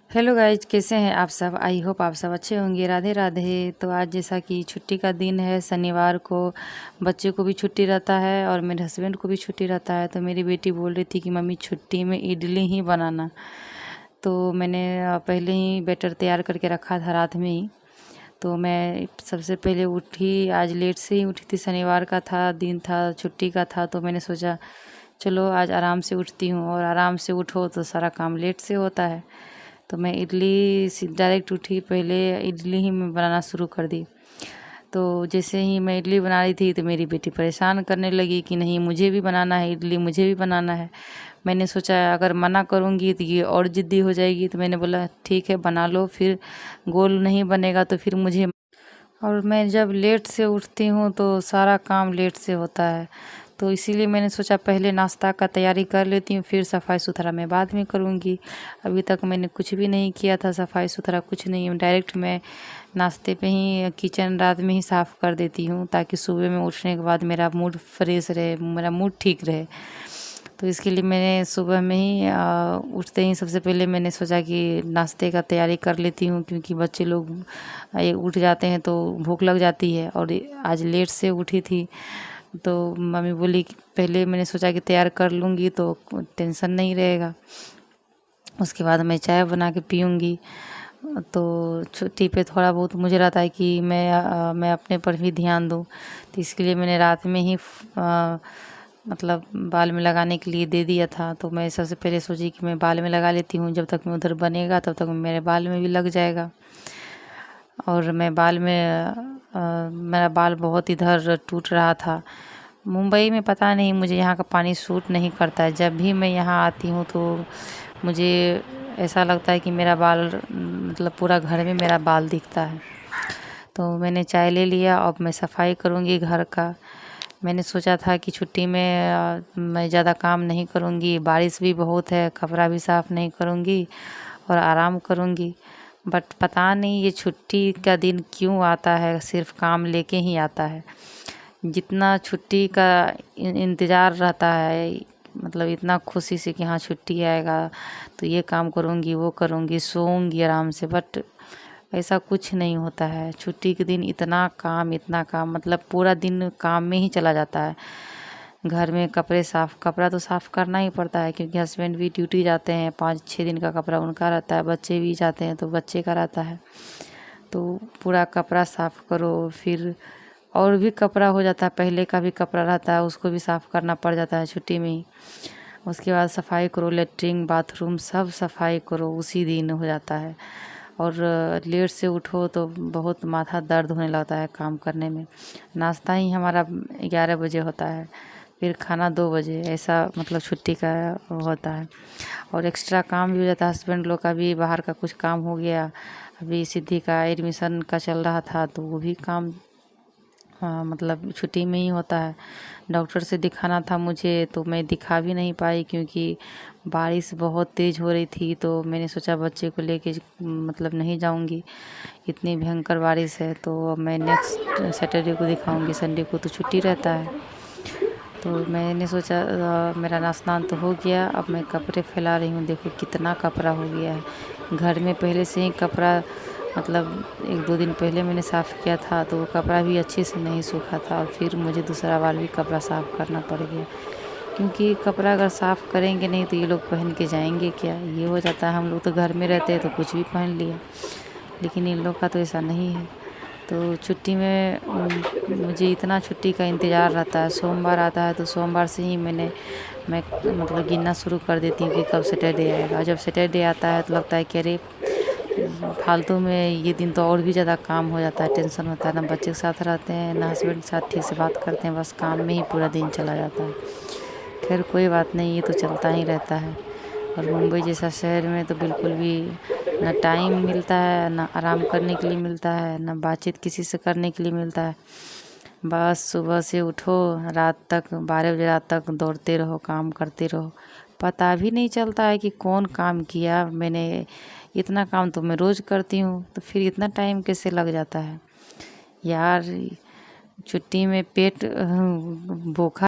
Hello guys, कैसे हैं आप सब। आई होप आप सब अच्छे होंगे। राधे राधे। तो आज जैसा कि छुट्टी का दिन है, शनिवार को बच्चे को भी छुट्टी रहता है और मेरे हस्बैंड को भी छुट्टी रहता है। तो मेरी बेटी बोल रही थी कि मम्मी छुट्टी में इडली ही बनाना। तो मैंने पहले ही बैटर तैयार करके रखा था रात में ही। तो मैं सबसे पहले उठी, आज लेट से ही उठी थी, शनिवार का था दिन था, छुट्टी का था। तो मैंने सोचा चलो आज आराम से उठती हूँ, और आराम से उठो तो सारा काम लेट से होता है। तो मैं इडली से डायरेक्ट उठी, पहले इडली ही मैं बनाना शुरू कर दी। तो जैसे ही मैं इडली बना रही थी तो मेरी बेटी परेशान करने लगी कि नहीं मुझे भी बनाना है इडली, मुझे भी बनाना है। मैंने सोचा अगर मना करूँगी तो ये और ज़िद्दी हो जाएगी। तो मैंने बोला ठीक है बना लो, फिर गोल नहीं बनेगा तो फिर मुझे। और मैं जब लेट से उठती हूँ तो सारा काम लेट से होता है। तो इसीलिए मैंने सोचा पहले नाश्ता का तैयारी कर लेती हूँ, फिर सफाई सुथरा मैं बाद में करूँगी। अभी तक मैंने कुछ भी नहीं किया था, सफाई सुथरा कुछ नहीं। डायरेक्ट मैं नाश्ते पे ही किचन रात में ही साफ़ कर देती हूँ, ताकि सुबह में उठने के बाद मेरा मूड फ्रेश रहे, मेरा मूड ठीक रहे। तो इसके लिए मैंने सुबह में ही उठते ही सबसे पहले मैंने सोचा कि नाश्ते का तैयारी कर लेती हूँ, क्योंकि बच्चे लोग उठ जाते हैं तो भूख लग जाती है। और आज लेट से उठी थी तो मम्मी बोली कि पहले मैंने सोचा कि तैयार कर लूँगी तो टेंशन नहीं रहेगा, उसके बाद मैं चाय बना के पीऊँगी। तो छुट्टी पे थोड़ा बहुत मुझे रहता है कि मैं अपने पर भी ध्यान दूँ। तो इसके लिए मैंने रात में ही मतलब बाल में लगाने के लिए दे दिया था। तो मैं सबसे पहले सोची कि मैं बाल में लगा लेती हूँ, जब तक मैं उधर बनेगा तब तक मेरे बाल में भी लग जाएगा। और मैं बाल में मेरा बाल बहुत इधर टूट रहा था। मुंबई में पता नहीं मुझे यहाँ का पानी सूट नहीं करता है। जब भी मैं यहाँ आती हूँ तो मुझे ऐसा लगता है कि मेरा बाल मतलब पूरा घर में मेरा बाल दिखता है। तो मैंने चाय ले लिया, अब मैं सफाई करूँगी घर का। मैंने सोचा था कि छुट्टी में मैं ज़्यादा काम नहीं करूँगी, बारिश भी बहुत है, कपड़ा भी साफ़ नहीं करूँगी और आराम करूँगी। बट पता नहीं ये छुट्टी का दिन क्यों आता है, सिर्फ काम लेके ही आता है। जितना छुट्टी का इंतज़ार रहता है, मतलब इतना खुशी से कि हाँ छुट्टी आएगा तो ये काम करूँगी वो करूँगी, सोऊंगी आराम से। बट ऐसा कुछ नहीं होता है। छुट्टी के दिन इतना काम मतलब पूरा दिन काम में ही चला जाता है। घर में कपड़ा तो साफ़ करना ही पड़ता है, क्योंकि हस्बैंड भी ड्यूटी जाते हैं, 5-6 दिन का कपड़ा उनका रहता है, बच्चे भी जाते हैं तो बच्चे का रहता है। तो पूरा कपड़ा साफ़ करो, फिर और भी कपड़ा हो जाता है, पहले का भी कपड़ा रहता है उसको भी साफ़ करना पड़ जाता है छुट्टी में ही। उसके बाद सफाई करो, लेट्रिन बाथरूम सब सफाई करो, उसी दिन हो जाता है। और लेट से उठो तो बहुत माथा दर्द होने लगता है काम करने में। नाश्ता ही हमारा 11 बजे होता है, फिर खाना 2 बजे, ऐसा मतलब छुट्टी का होता है। और एक्स्ट्रा काम भी हो जाता है, हस्बैंड लोग का भी बाहर का कुछ काम हो गया। अभी सिद्धि का एडमिशन का चल रहा था तो वो भी काम मतलब छुट्टी में ही होता है। डॉक्टर से दिखाना था मुझे तो मैं दिखा भी नहीं पाई, क्योंकि बारिश बहुत तेज़ हो रही थी। तो मैंने सोचा बच्चे को लेके मतलब नहीं जाऊंगी, इतनी भयंकर बारिश है। तो मैं नेक्स्ट सैटरडे को दिखाऊंगी, संडे को तो छुट्टी रहता है। तो मैंने सोचा मेरा स्नान तो हो गया, अब मैं कपड़े फैला रही हूँ। देखो कितना कपड़ा हो गया है घर में, पहले से ही कपड़ा मतलब 1-2 दिन पहले मैंने साफ़ किया था तो वो कपड़ा भी अच्छे से नहीं सूखा था, और फिर मुझे दूसरा बार भी कपड़ा साफ़ करना पड़ गया। क्योंकि कपड़ा अगर साफ़ करेंगे नहीं तो ये लोग पहन के जाएंगे क्या, ये हो जाता है। हम लोग तो घर में रहते हैं तो कुछ भी पहन लिया, लेकिन इन लोग का तो ऐसा नहीं है। तो छुट्टी में मुझे इतना छुट्टी का इंतज़ार रहता है। सोमवार आता है तो सोमवार से ही मैं मतलब गिनना शुरू कर देती हूँ कि कब सैटरडे आएगा। जब सैटरडे आता है तो लगता है कि अरे फालतू में ये दिन तो और भी ज़्यादा काम हो जाता है, टेंशन होता है। ना बच्चे के साथ रहते हैं ना हस्बैंड के साथ ठीक से बात करते हैं, बस काम में ही पूरा दिन चला जाता है। खैर कोई बात नहीं, ये तो चलता ही रहता है। और मुंबई जैसा शहर में तो बिल्कुल भी ना टाइम मिलता है, ना आराम करने के लिए मिलता है, ना बातचीत किसी से करने के लिए मिलता है। बस सुबह से उठो, रात तक 12 बजे रात तक दौड़ते रहो, काम करते रहो। पता भी नहीं चलता है कि कौन काम किया मैंने। इतना काम तो मैं रोज़ करती हूँ, तो फिर इतना टाइम कैसे लग जाता है यार। छुट्टी में पेट भूखा